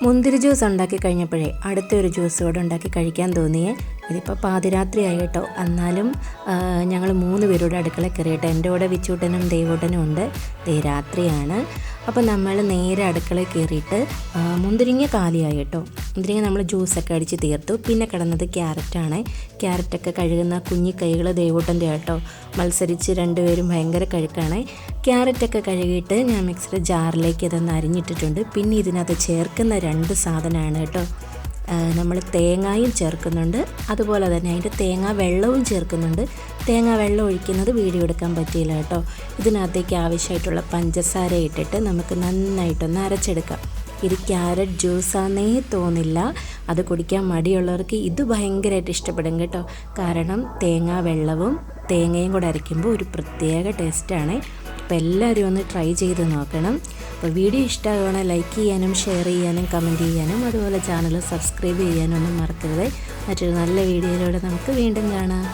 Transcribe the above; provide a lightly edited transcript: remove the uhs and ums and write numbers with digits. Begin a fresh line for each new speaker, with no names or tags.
മുന്തിരി ജ്യൂസ് ഉണ്ടാക്കി കഴിഞ്ഞപ്പോഴേ അടുത്തൊരു ജ്യൂസ് കൂടെ ഉണ്ടാക്കി കഴിക്കാൻ തോന്നിയേ. ഇതിപ്പോൾ പാതിരാത്രിയായി കേട്ടോ. എന്നാലും ഞങ്ങൾ 3 പേരുടെ അടുക്കളയിൽ കയറിയിട്ട് എൻ്റെ കൂടെ വിച്ചൂട്ടനും ദേവൂട്ടനും ഉണ്ട്. രാത്രിയാണ്. അപ്പോൾ നമ്മൾ നേരെ അടുക്കളയിൽ കയറിയിട്ട് മുന്തിരിങ്ങ കാലിയായി കേട്ടോ. മുന്തിരിങ്ങ നമ്മൾ ജ്യൂസൊക്കെ അടിച്ച് തീർത്തു. പിന്നെ കിടന്നത് ക്യാരറ്റാണ്. ക്യാരറ്റൊക്കെ കഴുകുന്ന കുഞ്ഞി കൈകൾ ദേവൂട്ടൻ്റെ കേട്ടോ. മത്സരിച്ച് 2 പേരും ഭയങ്കര കഴുക്കാണ്. ക്യാരറ്റൊക്കെ കഴുകിയിട്ട് ഞാൻ മിക്സിയുടെ ജാറിലേക്ക് ഇതൊന്ന് അരിഞ്ഞിട്ടിട്ടുണ്ട്. പിന്നെ ഇതിനകത്ത് ചേർക്കുന്ന 2 സാധനമാണ് കേട്ടോ. നമ്മൾ തേങ്ങയും ചേർക്കുന്നുണ്ട്, അതുപോലെ തന്നെ അതിൻ്റെ തേങ്ങാ വെള്ളവും ചേർക്കുന്നുണ്ട്. തേങ്ങാ വെള്ളം ഒഴിക്കുന്നത് വീഡിയോ എടുക്കാൻ പറ്റിയില്ല കേട്ടോ. ഇതിനകത്തേക്ക് ആവശ്യമായിട്ടുള്ള പഞ്ചസാര ഇട്ടിട്ട് നമുക്ക് നന്നായിട്ടൊന്ന് അരച്ചെടുക്കാം. ഇത് ക്യാരറ്റ് ജ്യൂസാന്നേ തോന്നില്ല. അത് കുടിക്കാൻ മടിയുള്ളവർക്ക് ഇത് ഭയങ്കരമായിട്ട് ഇഷ്ടപ്പെടും കേട്ടോ. കാരണം തേങ്ങാ വെള്ളവും തേങ്ങയും കൂടെ അരയ്ക്കുമ്പോൾ ഒരു പ്രത്യേക ടേസ്റ്റാണ്. അപ്പോൾ എല്ലാവരും ഒന്ന് ട്രൈ ചെയ്ത് നോക്കണം. അപ്പോൾ വീഡിയോ ഇഷ്ടമാവുകയാണെങ്കിൽ ലൈക്ക് ചെയ്യാനും ഷെയർ ചെയ്യാനും കമൻറ്റ് ചെയ്യാനും അതുപോലെ ചാനൽ സബ്സ്ക്രൈബ് ചെയ്യാനൊന്നും മറക്കരുത്. മറ്റൊരു നല്ല വീഡിയോയിലൂടെ നമുക്ക് വീണ്ടും കാണാം.